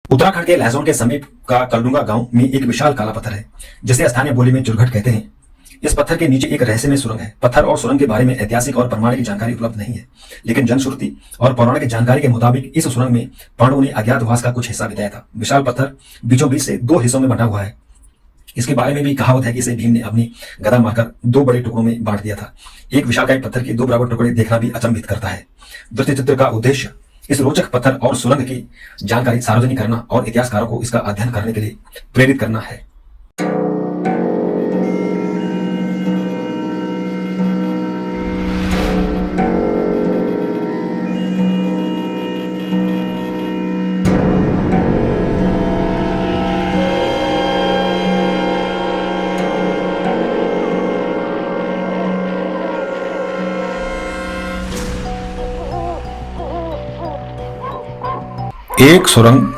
उत्तराखंड के लहसुन के समीप का कलडुंगा गांव में एक विशाल काला पत्थर है जिसे स्थानीय बोली में चुरघट कहते हैं। इस पत्थर के नीचे एक रहस्यमय सुरंग है। पत्थर और सुरंग के बारे में ऐतिहासिक और प्रमाणिक जानकारी उपलब्ध नहीं है, लेकिन जनश्रुति और पौराणिक जानकारी के मुताबिक इस सुरंग में पांडवों ने अज्ञातवास का कुछ हिस्सा बिताया था। विशाल पत्थर बीचों बीच से दो हिस्सों में बंटा हुआ है। इसके बारे में भी कहावत है कि इसे भीम ने अपनी गदा मारकर दो बड़े टुकड़ों में बांट दिया था। एक विशालकाय पत्थर के दो बराबर टुकड़े देखना भी अचंभित करता है। वृत्त चित्र का उद्देश्य इस रोचक पत्थर और सुरंग की जानकारी सार्वजनिक करना और इतिहासकारों को इसका अध्ययन करने के लिए प्रेरित करना है। एक सुरंग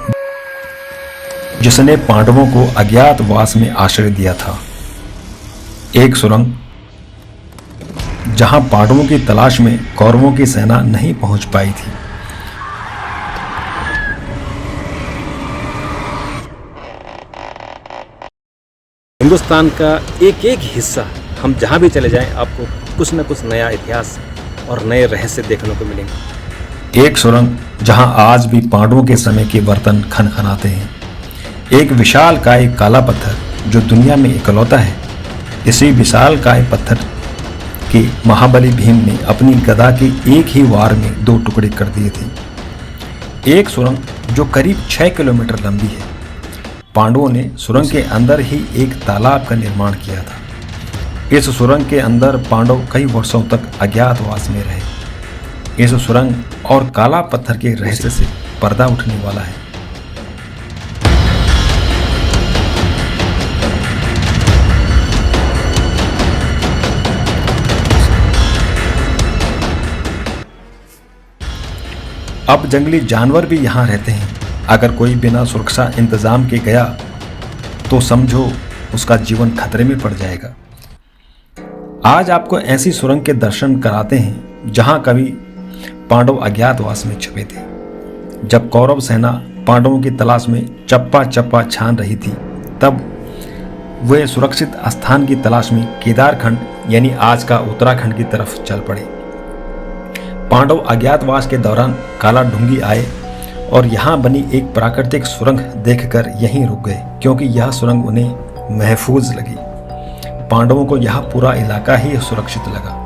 जिसने पांडवों को अज्ञातवास में आश्रय दिया था। एक सुरंग जहां पांडवों की तलाश में कौरवों की सेना नहीं पहुंच पाई थी। हिंदुस्तान का एक एक हिस्सा, हम जहां भी चले जाएं आपको कुछ न कुछ नया इतिहास और नए रहस्य देखने को मिलेंगे। एक सुरंग जहां आज भी पांडवों के समय के बर्तन खनखनाते हैं। एक विशाल काय काला पत्थर जो दुनिया में इकलौता है। इसी विशाल काय पत्थर के महाबली भीम ने अपनी गदा के एक ही वार में दो टुकड़े कर दिए थे। एक सुरंग जो करीब 6 किलोमीटर लंबी है। पांडवों ने सुरंग के अंदर ही एक तालाब का निर्माण किया था। इस सुरंग के अंदर पांडव कई वर्षों तक अज्ञातवास में रहे। इस सुरंग और काला पत्थर के रहस्य से पर्दा उठने वाला है। अब जंगली जानवर भी यहां रहते हैं। अगर कोई बिना सुरक्षा इंतजाम के गया तो समझो उसका जीवन खतरे में पड़ जाएगा। आज आपको ऐसी सुरंग के दर्शन कराते हैं जहां कभी पांडव अज्ञातवास में छुपे थे। जब कौरव सेना पांडवों की तलाश में चप्पा चप्पा छान रही थी, तब वे सुरक्षित स्थान की तलाश में केदारखंड यानी आज का उत्तराखंड की तरफ चल पड़े। पांडव अज्ञातवास के दौरान काला ढूंगी आए और यहाँ बनी एक प्राकृतिक सुरंग देखकर यहीं रुक गए, क्योंकि यह सुरंग उन्हें महफूज लगी। पांडवों को यह पूरा इलाका ही सुरक्षित लगा।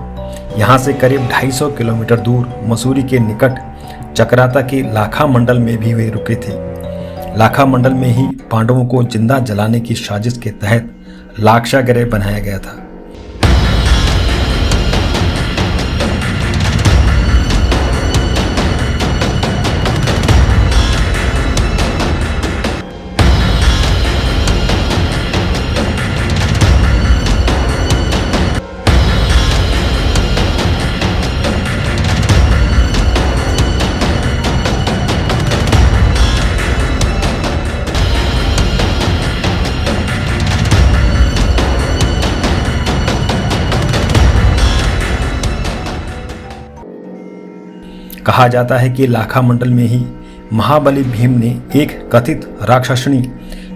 यहाँ से करीब 250 किलोमीटर दूर मसूरी के निकट चक्राता के लाखा मंडल में भी वे रुके थे। लाखा मंडल में ही पांडवों को जिंदा जलाने की साजिश के तहत लाक्षागृह बनाया गया था। कहा जाता है कि लाखा मंडल में ही महाबली भीम ने एक कथित राक्षसनी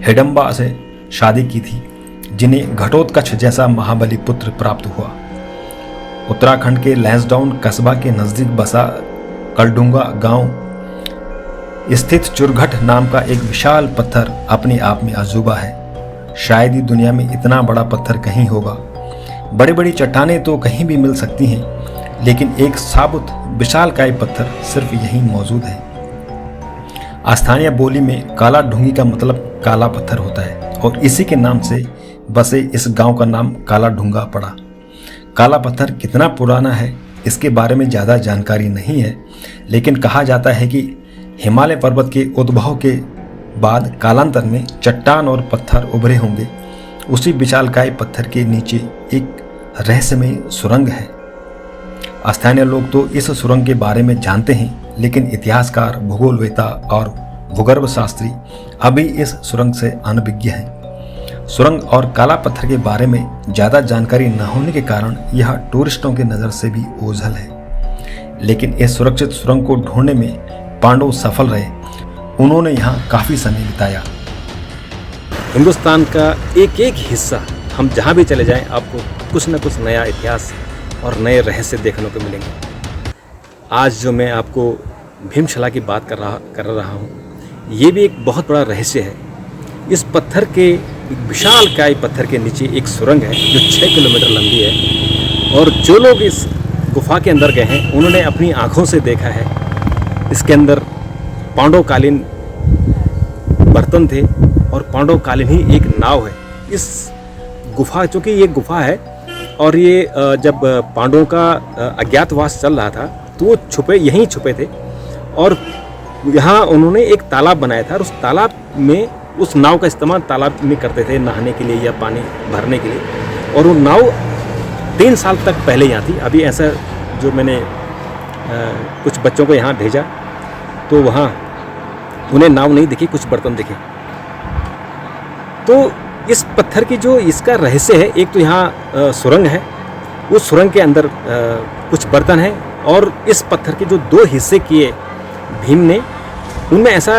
हिडंबा से शादी की थी, जिन्हें घटोत्कच जैसा महाबली पुत्र प्राप्त हुआ। उत्तराखंड के लैंसडाउन कस्बा के नजदीक बसा कलडुंगा गांव स्थित चुरघट नाम का एक विशाल पत्थर अपने आप में अजूबा है। शायद ही दुनिया में इतना बड़ा पत्थर कहीं होगा। बड़ी बड़ी चट्टानें तो कहीं भी मिल सकती हैं, लेकिन एक साबुत विशालकाय पत्थर सिर्फ यहीं मौजूद है। स्थानीय बोली में काला ढूंगी का मतलब काला पत्थर होता है और इसी के नाम से बसे इस गांव का नाम काला ढूंगा पड़ा। काला पत्थर कितना पुराना है इसके बारे में ज़्यादा जानकारी नहीं है, लेकिन कहा जाता है कि हिमालय पर्वत के उद्भव के बाद कालांतर में चट्टान और पत्थर उभरे होंगे। उसी विशालकाय पत्थर के नीचे एक रहस्यमय सुरंग है। स्थानीय लोग तो इस सुरंग के बारे में जानते हैं, लेकिन इतिहासकार, भूगोलवेता और भूगर्भ शास्त्री अभी इस सुरंग से अनभिज्ञ हैं। सुरंग और काला पत्थर के बारे में ज़्यादा जानकारी न होने के कारण यह टूरिस्टों की नज़र से भी ओझल है। लेकिन इस सुरक्षित सुरंग को ढूंढने में पांडव सफल रहे। उन्होंने यहाँ काफ़ी समय बिताया। हिंदुस्तान का एक एक हिस्सा हम जहाँ भी चले जाएं आपको कुछ न कुछ नया इतिहास और नए रहस्य देखने को मिलेंगे। आज जो मैं आपको भीमशिला की बात कर रहा हूँ, ये भी एक बहुत बड़ा रहस्य है। इस पत्थर के, एक विशालकाय पत्थर के नीचे एक सुरंग है जो 6 किलोमीटर लंबी है, और जो लोग इस गुफा के अंदर गए हैं उन्होंने अपनी आँखों से देखा है। इसके अंदर पांडवकालीन बर्तन थे और पांडवकालीन ही एक नाव है। इस गुफा, चूँकि ये गुफा है और ये जब पांडवों का अज्ञातवास चल रहा था तो वो यहीं छुपे थे, और यहाँ उन्होंने एक तालाब बनाया था और उस तालाब में, उस नाव का इस्तेमाल तालाब में करते थे नहाने के लिए या पानी भरने के लिए। और वो नाव 3 साल तक पहले यहाँ थी। अभी ऐसा जो मैंने कुछ बच्चों को यहाँ भेजा तो वहाँ उन्हें नाव नहीं दिखी, कुछ बर्तन दिखे। तो इस पत्थर की जो इसका रहस्य है, एक तो यहाँ सुरंग है, उस सुरंग के अंदर कुछ बर्तन हैं, और इस पत्थर के जो 2 हिस्से किए भीम ने, उनमें ऐसा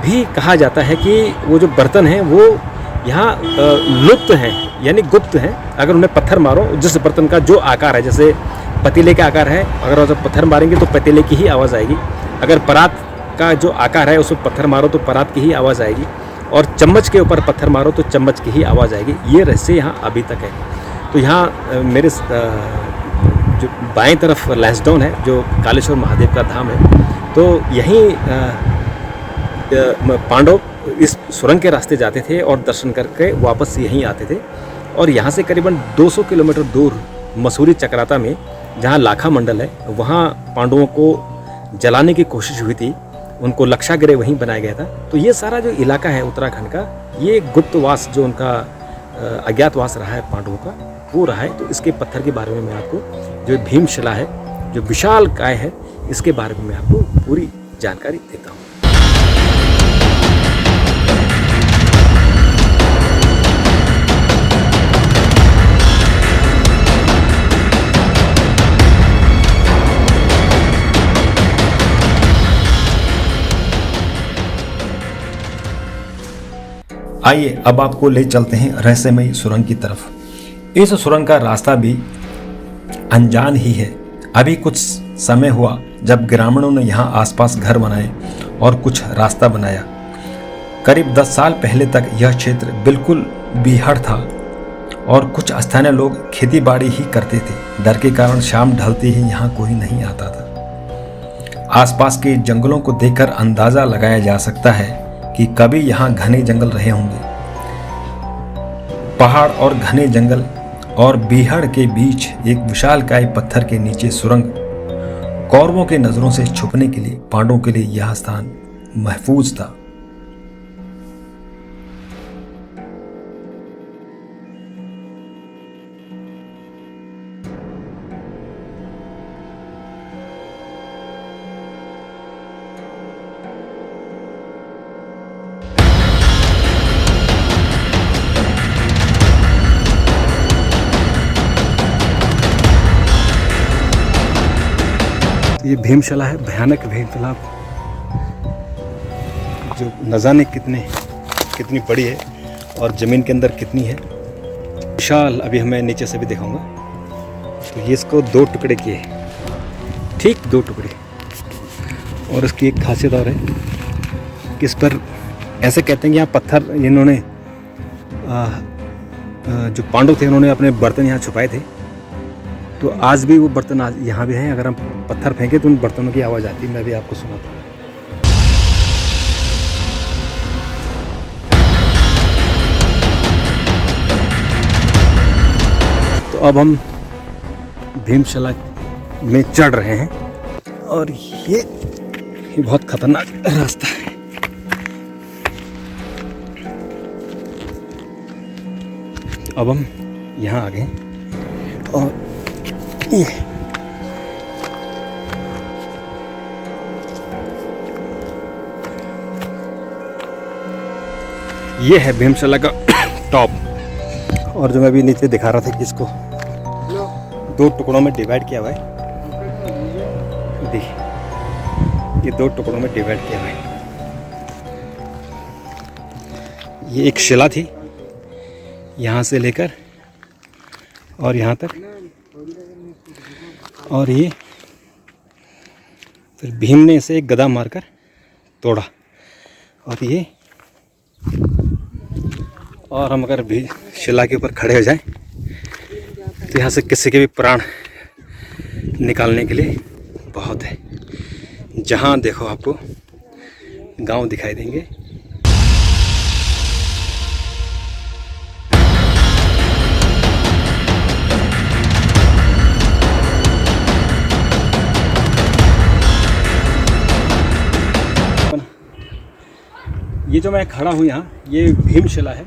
भी कहा जाता है कि वो जो बर्तन हैं वो यहाँ लुप्त हैं, यानी गुप्त हैं। अगर उन्हें पत्थर मारो, जिस बर्तन का जो आकार है, जैसे पतीले का आकार है, अगर उसे पत्थर मारेंगे तो पतीले की ही आवाज़ आएगी। अगर परात का जो आकार है उसमें पत्थर मारो तो परात की ही आवाज़ आएगी, और चम्मच के ऊपर पत्थर मारो तो चम्मच की ही आवाज़ आएगी। ये रहस्य यहाँ अभी तक है। तो यहाँ मेरे जो बाएं तरफ लैंसडाउन है, जो कालेश्वर महादेव का धाम है, तो यहीं पांडव इस सुरंग के रास्ते जाते थे और दर्शन करके वापस यहीं आते थे। और यहाँ से करीबन 200 किलोमीटर दूर मसूरी चक्राता में, जहाँ लाखा मंडल है, वहाँ पांडवों को जलाने की कोशिश हुई थी, उनको लक्षागृह वहीं बनाया गया था। तो ये सारा जो इलाका है उत्तराखंड का, ये गुप्तवास जो उनका अज्ञातवास रहा है पांडवों का, वो रहा है। तो इसके पत्थर के बारे में मैं आपको, जो भीमशिला है, जो विशाल काय है, इसके बारे में मैं आपको पूरी जानकारी देता हूँ। आइए अब आपको ले चलते हैं रहस्यमयी सुरंग की तरफ। इस सुरंग का रास्ता भी अनजान ही है। अभी कुछ समय हुआ जब ग्रामीणों ने यहाँ आसपास घर बनाए और कुछ रास्ता बनाया। करीब 10 साल पहले तक यह क्षेत्र बिल्कुल बीहड़ था और कुछ स्थानीय लोग खेती बाड़ी ही करते थे। डर के कारण शाम ढलते ही यहाँ कोई नहीं आता था। आसपास के जंगलों को देखकर अंदाजा लगाया जा सकता है कि कभी यहाँ घने जंगल रहे होंगे। पहाड़ और घने जंगल और बीहड़ के बीच एक विशालकाय पत्थर के नीचे सुरंग कौरवों के नजरों से छुपने के लिए पांडवों के लिए यह स्थान महफूज था। ये भीमशिला है, भयानक भीमशिला, जो न जाने कितनी बड़ी है और ज़मीन के अंदर कितनी है विशाल। अभी हमें नीचे से भी दिखाऊंगा। तो ये इसको 2 टुकड़े किए, ठीक 2 टुकड़े। और इसकी एक खासियत और है कि इस पर ऐसे कहते हैं कि यहाँ पत्थर, इन्होंने जो पांडव थे उन्होंने अपने बर्तन यहाँ छुपाए थे। तो आज भी वो बर्तन यहाँ भी हैं। अगर हम पत्थर फेंके तो उन बर्तनों की आवाज़ आती है। मैं भी आपको सुनाता हूँ। तो अब हम भीमशिला में चढ़ रहे हैं और ये बहुत खतरनाक रास्ता है। अब हम यहाँ आ गए और ये है भीमशिला का टॉप। और जो मैं अभी नीचे दिखा रहा था कि इसको 2 टुकड़ों में डिवाइड किया हुआ है। देखिए, ये 2 टुकड़ों में डिवाइड किया हुआ है। ये एक शिला थी, यहाँ से लेकर और यहाँ तक, और ये फिर भीम ने इसे एक गदा मारकर तोड़ा। और ये, और हम अगर भी शिला के ऊपर खड़े हो जाएं तो यहाँ से किसी के भी प्राण निकालने के लिए बहुत है। जहाँ देखो आपको गांव दिखाई देंगे। ये जो मैं खड़ा हूँ यहाँ, ये भीमशिला है।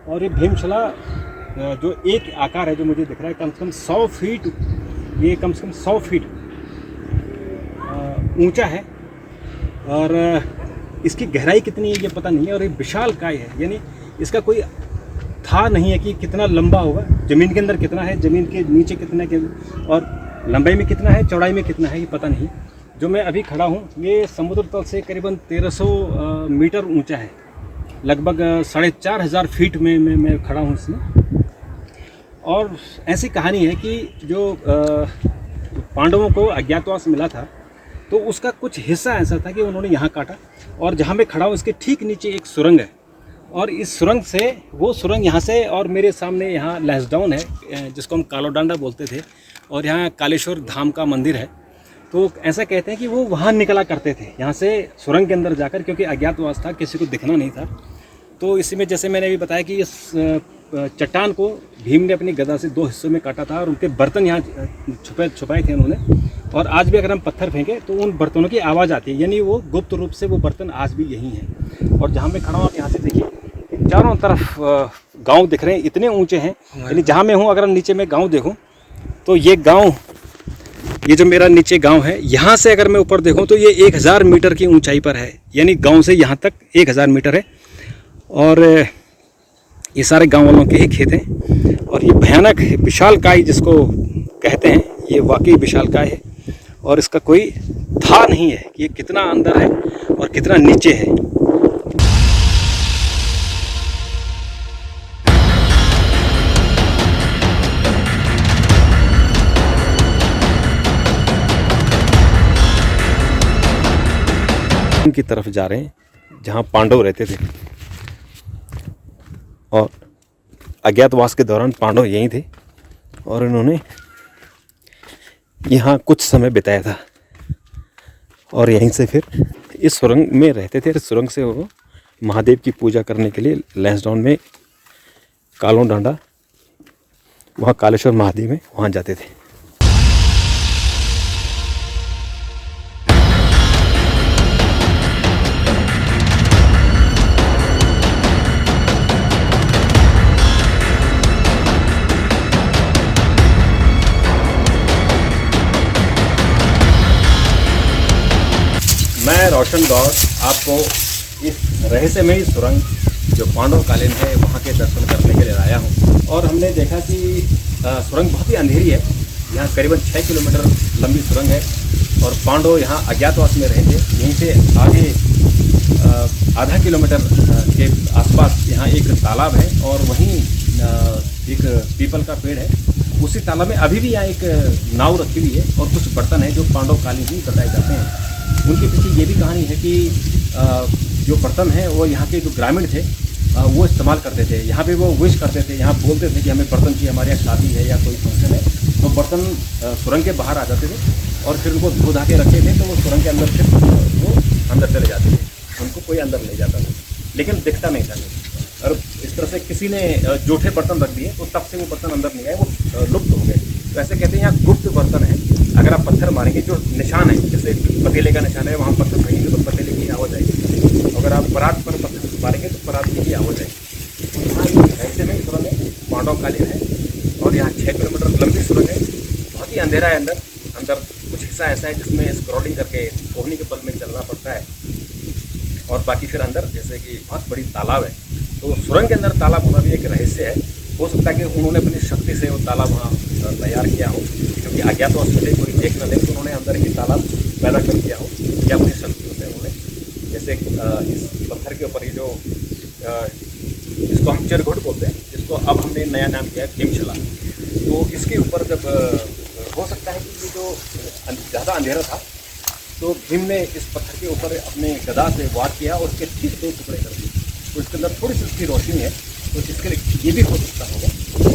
और ये भीमशिला जो एक आकार है जो मुझे दिख रहा है, कम से कम 100 फीट, ये कम से कम 100 फीट ऊंचा है। और इसकी गहराई कितनी है ये पता नहीं है। और ये विशालकाय है, यानी इसका कोई था नहीं है कि कितना लंबा होगा, ज़मीन के अंदर कितना है, ज़मीन के नीचे कितना के, और लंबाई में कितना है, चौड़ाई में कितना है, ये पता नहीं। जो मैं अभी खड़ा हूँ ये समुद्र तल से करीबन 1300 मीटर ऊंचा है, लगभग 4500 फीट में मैं खड़ा हूँ इसमें। और ऐसी कहानी है कि जो पांडवों को अज्ञातवास मिला था तो उसका कुछ हिस्सा ऐसा था कि उन्होंने यहाँ काटा। और जहाँ मैं खड़ा हूँ इसके ठीक नीचे एक सुरंग है, और इस सुरंग से, वो सुरंग यहाँ से, और मेरे सामने यहाँ लैंसडाउन है जिसको हम कालोडांडा बोलते थे, और यहाँ कालेश्वर धाम का मंदिर है। तो ऐसा कहते हैं कि वो वहाँ निकला करते थे, यहाँ से सुरंग के अंदर जाकर, क्योंकि अज्ञातवास था, किसी को दिखना नहीं था। तो इसी में जैसे मैंने अभी बताया कि इस चट्टान को भीम ने अपनी गदा से 2 हिस्सों में काटा था, और उनके बर्तन यहाँ छुपाए थे उन्होंने। और आज भी अगर हम पत्थर फेंकें तो उन बर्तनों की आवाज़ आती है, यानी वो गुप्त रूप से वो बर्तन आज भी यहीं हैं। और जहाँ मैं खड़ा हूँ, यहाँ से देखिए चारों तरफ गाँव दिख रहे हैं, इतने ऊँचे हैं। यानी जहाँ मैं हूँ, अगर नीचे मैं गाँव देखूँ तो ये गाँव, ये जो मेरा नीचे गांव है, यहाँ से अगर मैं ऊपर देखूँ तो ये 1000 मीटर की ऊंचाई पर है, यानी गांव से यहाँ तक 1000 मीटर है। और ये सारे गांव वालों के ही खेत हैं। और ये भयानक विशालकाय जिसको कहते हैं, ये वाकई विशालकाय है, और इसका कोई था नहीं है कि ये कितना अंदर है और कितना नीचे है। की तरफ जा रहे हैं जहाँ पांडव रहते थे, और अज्ञातवास के दौरान पांडव यहीं थे, और इन्होंने यहाँ कुछ समय बिताया था। और यहीं से फिर इस सुरंग में रहते थे। इस सुरंग से वो महादेव की पूजा करने के लिए लैंसडाउन में कालोडांडा, वहाँ कालेश्वर महादेव में, वहाँ जाते थे। मैं रोशन गौर आपको इस रहस्यमयी सुरंग जो पांडवकालीन है वहाँ के दर्शन करने के लिए आया हूँ। और हमने देखा कि सुरंग बहुत ही अंधेरी है, यहाँ करीबन 6 किलोमीटर लंबी सुरंग है। और पांडव यहाँ अज्ञातवास में रहे थे। यहीं से आगे आधा किलोमीटर के आसपास यहाँ एक तालाब है, और वहीं एक पीपल का पेड़ है। उसी तालाब में अभी भी यहाँ एक नाव रखी हुई है, और कुछ बर्तन हैं जो पांडवकालीन ही बताए जाते हैं। उनके पीछे ये भी कहानी है कि जो बर्तन हैं वो यहाँ के जो ग्रामीण थे वो इस्तेमाल करते थे। यहाँ पे वो विश करते थे, यहाँ बोलते थे कि हमें बर्तन चाहिए, हमारे यहाँ शादी है या कोई फंक्शन है, तो बर्तन सुरंग के बाहर आ जाते थे, और फिर उनको धो धा के रखते थे। तो वो सुरंग के अंदर फिर वो अंदर चले जाते थे, उनको कोई अंदर नहीं जाता था, लेकिन दिखता नहीं था। और इस तरह से किसी ने जूठे बर्तन रख दिए, तो तब से वो बर्तन अंदर नहीं आए, वो लुप्त हो गए। तो ऐसे कहते हैं यहाँ गुप्त बर्तन है। अगर आप पत्थर मारेंगे, जो निशान है, जैसे पतीले का निशान है, वहाँ पत्थर फेंकेंगे तो पतीले की आवाज़ आएगी। अगर आप परात पर पत्थर मारेंगे तो परात की भी आवाज़ आएगी। तो यहाँ ऐसे में सुरंग है, पांडवकालीन है, और यहाँ 6 किलोमीटर लंबी सुरंग है। बहुत ही अंधेरा है अंदर कुछ हिस्सा ऐसा है जिसमें स्क्रॉलिंग करके कोहनी के बल में चलना पड़ता है, और बाकी फिर अंदर जैसे कि बहुत बड़ी तालाब है। तो सुरंग के अंदर तालाब होना भी एक रहस्य है। हो सकता है कि उन्होंने अपनी शक्ति से वो तालाब वहाँ तैयार किया हो, क्योंकि अज्ञातवास में कोई देख न दे, तो उन्होंने अंदर ही तालाब पैदा कर दिया हो, या अपनी शक्ति से उन्होंने, जैसे इस पत्थर के ऊपर ये जो इसको हम चिरघुट बोलते हैं, जिसको अब हमने नया नाम किया है भीमशिला। तो इसके ऊपर जब हो सकता है कि ये जो ज़्यादा अंधेरा था तो भीम ने इस पत्थर के ऊपर अपने गदा से वार किया और उसके ठीक 2 टुकड़े कर दिए। तो इसके अंदर थोड़ी सी उसकी रोशनी है, तो इसके लिए ये भी हो सकता होगा। तो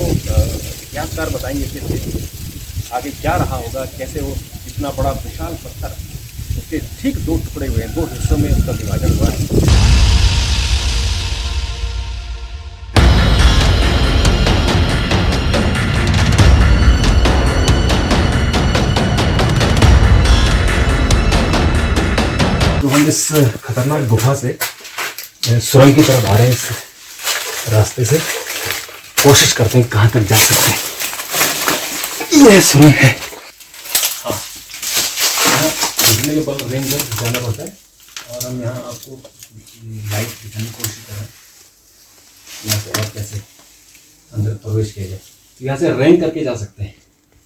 इतिहासकार बताएंगे कि इसके आगे क्या रहा होगा, कैसे वो इतना बड़ा विशाल पत्थर उसके ठीक 2 टुकड़े हुए हैं, 2 हिस्सों में उसका विभाजन हुआ है। तो हम इस खतरनाक गुफा से सुरंग की तरफ आ रहे हैं। इस रास्ते से कोशिश करते हैं कहाँ तक जा सकते हैं। ये सुरंग है। हाँ, यहाँ बिजली के बल्ब रेंज में जाना पड़ता है और हम यहाँ आपको लाइट दिखाने की कोशिश कर रहे हैं यहाँ से और कैसे अंदर प्रवेश किया जाए। तो यहाँ से रेंग करके जा सकते हैं।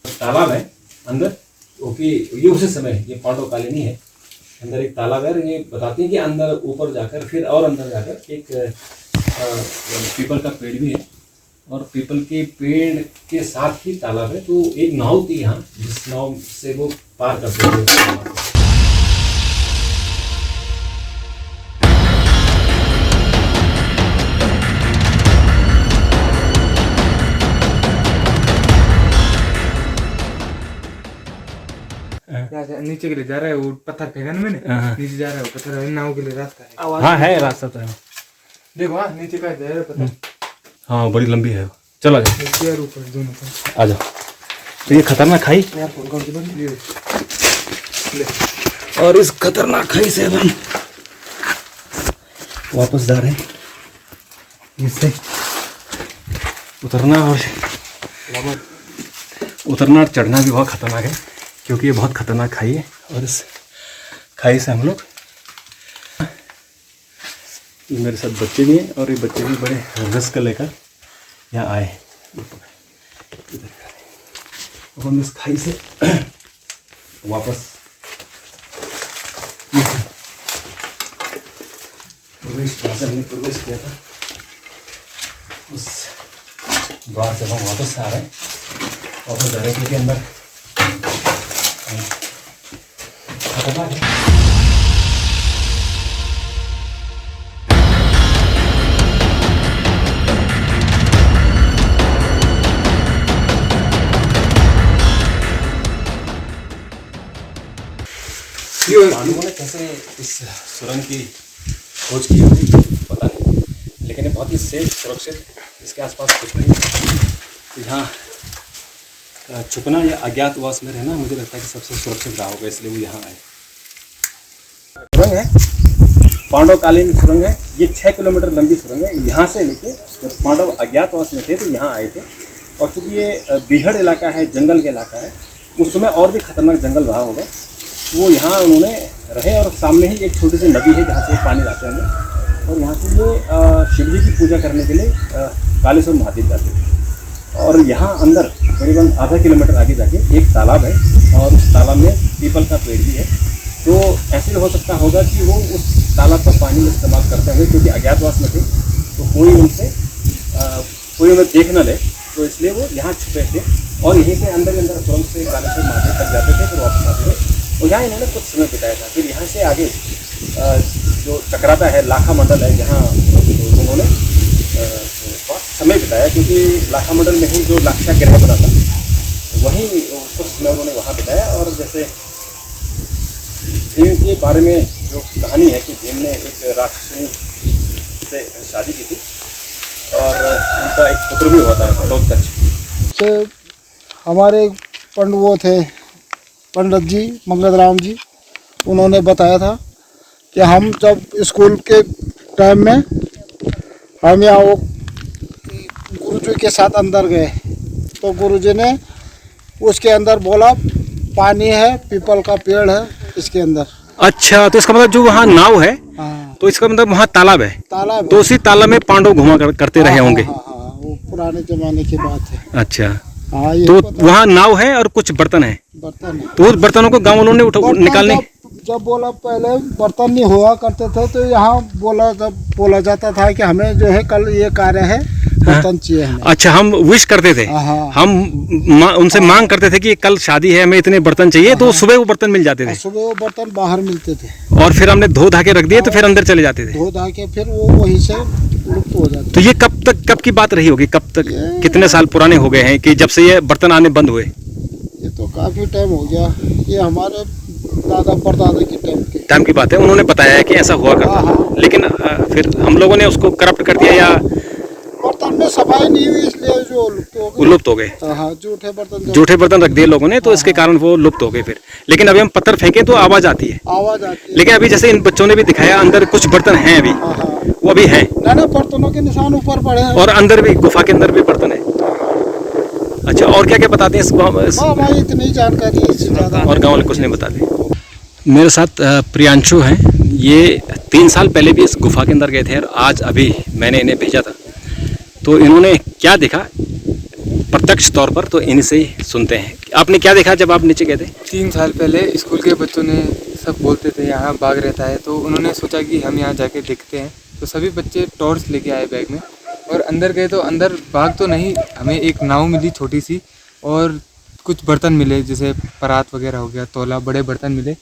तालाब है अंदर, क्योंकि ये उसी समय ये पांडव कालीनी है। अंदर एक तालाब है। ये बताते हैं कि अंदर ऊपर जाकर फिर और अंदर जाकर एक पीपल का पेड़ भी है और पीपल के पेड़ के साथ ही तालाब है। तो एक नाव थी यहाँ, जिस नाव से वो पार करते थे। नीचे के लिए जा रहा है, वो पत्थर फेंका ना मैंने, नीचे जा रहा है वो पत्थर, नाव के लिए रास्ता है। हाँ है रास्ता तो है। देखो हाँ नीचे का जा रहा है पत्थर। हाँ बड़ी लंबी है। चलो आ जाओ, पैर ऊपर दोनों का। आ जाओ। तो ये खतरनाक खाई और इस खतरनाक खाई से अब हम वापस जा रहे हैं। इससे उतरना और चढ़ना भी बहुत खतरनाक है, क्योंकि ये बहुत खतरनाक खाई है। और इस खाई से हम लोग, मेरे साथ बच्चे भी हैं और ये बच्चे भी बड़े रिस्क लेकर यहाँ आए। अब हम इस खाई से वापस प्रवेश किया था, उस द्वार से हम वापस आ रहे हैं। वापस जा रहे हैं क्योंकि अंदर खतरनाक है। मानवों ने कैसे इस सुरंग की खोज की होगी पता नहीं, लेकिन ये बहुत ही सेफ, सुरक्षित, इसके आसपास कुछ नहीं है। तो यहाँ छुपना या अज्ञातवास में रहना मुझे लगता है कि सबसे सुरक्षित रहा होगा, इसलिए वो यहाँ आए। सुरंग है, पांडवकालीन सुरंग है। ये 6 किलोमीटर लंबी सुरंग है। यहाँ से लेके जब पांडव अज्ञातवास में थे तो यहाँ आए थे। और चूँकि ये बीहड़ इलाका है, जंगल का इलाका है, उस समय और भी खतरनाक जंगल रहा होगा। वो यहाँ उन्होंने रहे और सामने ही एक छोटी सी नदी है जहाँ से पानी लाते हैं और यहाँ से ये शिव जी की पूजा करने के लिए कालेश्वर महादेव जाते हैं। और यहाँ अंदर करीबन आधा किलोमीटर आगे जाके एक तालाब है और उस तालाब में पीपल का पेड़ भी है। तो ऐसे हो सकता होगा कि वो उस तालाब का पानी इस्तेमाल करते हुए, क्योंकि अज्ञातवास में थे तो कोई उन्हें देख न ले, तो इसलिए वो यहाँ छुपे थे और यहीं से अंदर सुरंग से कालेश्वर महादेव तक जाते थे, फिर वापस आते थे। और यहाँ इन्होंने कुछ समय बिताया था। फिर यहाँ से आगे जो चक्राता है, लाखा मंडल है, जहाँ उन्होंने बहुत समय बिताया, क्योंकि लाखा मंडल में ही जो लाक्षा ग्रह बना था वहीं कुछ समय उन्होंने वहाँ बिताया। और जैसे भीम के बारे में जो कहानी है कि भीम ने एक राक्षसी से शादी की थी और उनका एक पुत्र भी हुआ था, घटोत्कच। से हमारे पंडित थे, पंडित जी मंगल राम जी, उन्होंने बताया था कि हम जब स्कूल के टाइम में हम यहाँ वो गुरुजी के साथ अंदर गए तो गुरुजी ने उसके अंदर बोला पानी है, पीपल का पेड़ है इसके अंदर। अच्छा, तो इसका मतलब जो वहाँ नाव है, हाँ, तो इसका मतलब वहाँ तालाब है। तालाब तो उसी तालाब में पांडव घुमा करते रहे होंगे। हाँ, वो पुराने जमाने की बात है। अच्छा, हाँ, ये तो वहाँ नाव है और कुछ बर्तन है। बर्तन है। तो उस बर्तनों को गाँव वालों ने निकालने जब बोला पहले बर्तन नहीं हुआ करते थे तो यहाँ बोला जाता था कि हमें जो है कल ये कार्य है, बर्तन चाहिए हमें। अच्छा, हम विश करते थे, हाँ। हम उनसे मांग करते थे कि कल शादी है, हमें इतने बर्तन चाहिए, तो सुबह वो बर्तन मिल जाते थे। सुबह वो बर्तन बाहर मिलते थे और फिर हमने धो धा के रख दिए तो फिर अंदर चले जाते थे। धो धा के फिर वो वहीं से लुप्त हो जाते। तो ये कब की बात रही होगी, कब तक, कितने साल पुराने हो गए हैं कि जब से ये बर्तन आने बंद हुए? ये तो काफी टाइम हो गया, ये हमारे दादा परदादा के टाइम की बात है। उन्होंने बताया है कि ऐसा हुआ करता था, लेकिन फिर हम लोगों ने उसको करप्ट कर दिया या बर्तन में सफाई नहीं हुई इसलिए जो लुप्त हो गए। हाँ, जूठे बर्तन रख दिए लोगों ने, तो इसके कारण वो लुप्त हो गए फिर। लेकिन अभी हम पत्थर फेंके तो आवाज आती है। लेकिन अभी जैसे इन बच्चों ने भी दिखाया, अंदर कुछ बर्तन हैं अभी, वो अभी हैं। ना बर्तनों के निशान ऊपर पड़े हैं, और अंदर भी, गुफा के अंदर भी बर्तन है। अच्छा, और क्या क्या बताते हैं इस गाँव में? इतनी जानकारी है, और गाँव वाले कुछ नहीं बताते। मेरे साथ प्रियांशु हैं, ये 3 साल पहले भी इस गुफा के अंदर गए थे और आज अभी मैंने इन्हें भेजा था, तो इन्होंने क्या देखा प्रत्यक्ष तौर पर, तो इन्हीं से ही सुनते हैं। आपने क्या देखा जब आप नीचे गए थे? 3 साल पहले स्कूल के बच्चों ने सब बोलते थे यहाँ बाघ रहता है, तो उन्होंने सोचा कि हम यहाँ जाके देखते हैं। तो सभी बच्चे टॉर्च लेके आए बैग में और अंदर गए, तो अंदर बाघ तो नहीं, हमें एक नाव मिली छोटी सी और कुछ बर्तन मिले, जैसे परात वगैरह हो गया, तौला, बड़े बर्तन मिले।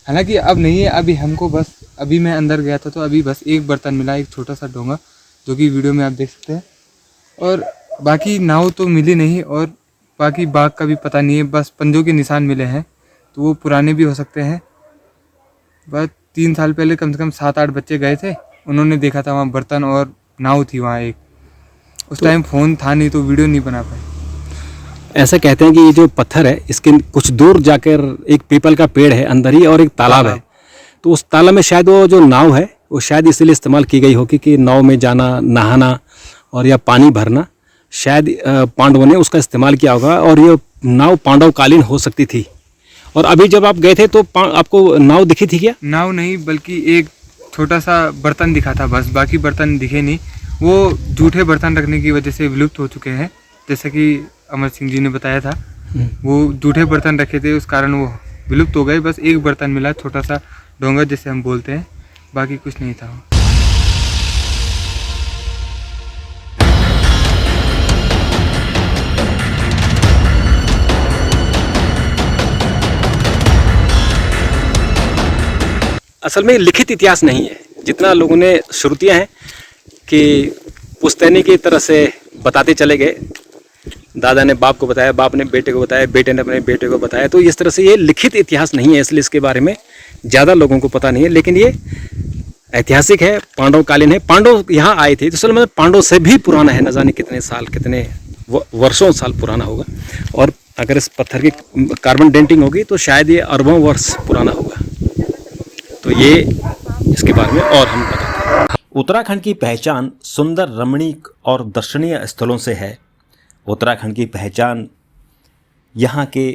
हालांकि अब नहीं है, अभी हमको बस, अभी मैं अंदर गया था तो अभी बस एक बर्तन मिला, एक छोटा सा डोंगा, जो कि वीडियो में आप देख सकते हैं। और बाकी नाव तो मिली नहीं और बाकी बाघ का भी पता नहीं है, बस पंजों के निशान मिले हैं, तो वो पुराने भी हो सकते हैं। बस 3 साल पहले कम से कम 7-8 बच्चे गए थे, उन्होंने देखा था वहाँ बर्तन और नाव थी वहाँ एक। उस टाइम फ़ोन था नहीं तो वीडियो नहीं बना पाए। ऐसा कहते हैं कि ये जो पत्थर है, इसके कुछ दूर जाकर एक पीपल का पेड़ है अंदर ही और एक तालाब है, तो उस तालाब में शायद वो जो नाव है वो शायद इसलिए इस्तेमाल की गई होगी कि नाव में जाना, नहाना और या पानी भरना, शायद पांडवों ने उसका इस्तेमाल किया होगा और ये नाव पांडवकालीन हो सकती थी। और अभी जब आप गए थे तो आपको नाव दिखी थी क्या? नाव नहीं, बल्कि एक छोटा सा बर्तन दिखा था बस, बाकी बर्तन दिखे नहीं। वो जूठे बर्तन रखने की वजह से विलुप्त हो चुके हैं, जैसे कि अमर सिंह जी ने बताया था। वो जूठे बर्तन रखे थे, उस कारण वो विलुप्त हो गए। बस एक बर्तन मिला, छोटा सा डोंगा जैसे हम बोलते हैं, बाकी कुछ नहीं था। असल में लिखित इतिहास नहीं है, जितना लोगों ने श्रुतियाँ हैं कि पुश्तैनी की तरह से बताते चले गए। दादा ने बाप को बताया, बाप ने बेटे को बताया, बेटे ने अपने बेटे को बताया, तो इस तरह से ये लिखित इतिहास नहीं है, इसलिए इसके बारे में ज़्यादा लोगों को पता नहीं है। लेकिन ये ऐतिहासिक है, पांडवकालीन है, पांडव यहाँ आए थे, तो असल में पांडव से भी पुराना है, न जाने कितने साल, कितने वर्षों साल पुराना होगा। और अगर इस पत्थर की कार्बन डेंटिंग होगी तो शायद ये अरबों वर्ष पुराना होगा। तो ये इसके बारे में और हम बताते हैं। उत्तराखंड की पहचान सुंदर, रमणीक और दर्शनीय स्थलों से है। उत्तराखंड की पहचान यहाँ के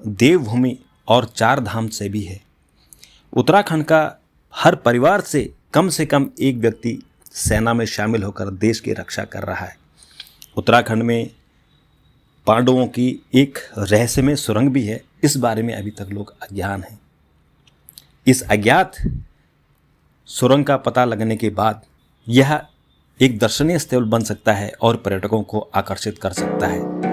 देवभूमि और 4 धाम से भी है। उत्तराखंड का हर परिवार से कम एक व्यक्ति सेना में शामिल होकर देश की रक्षा कर रहा है। उत्तराखंड में पांडवों की एक रहस्यमय सुरंग भी है, इस बारे में अभी तक लोग अज्ञान हैं। इस अज्ञात सुरंग का पता लगने के बाद यह एक दर्शनीय स्थल बन सकता है और पर्यटकों को आकर्षित कर सकता है।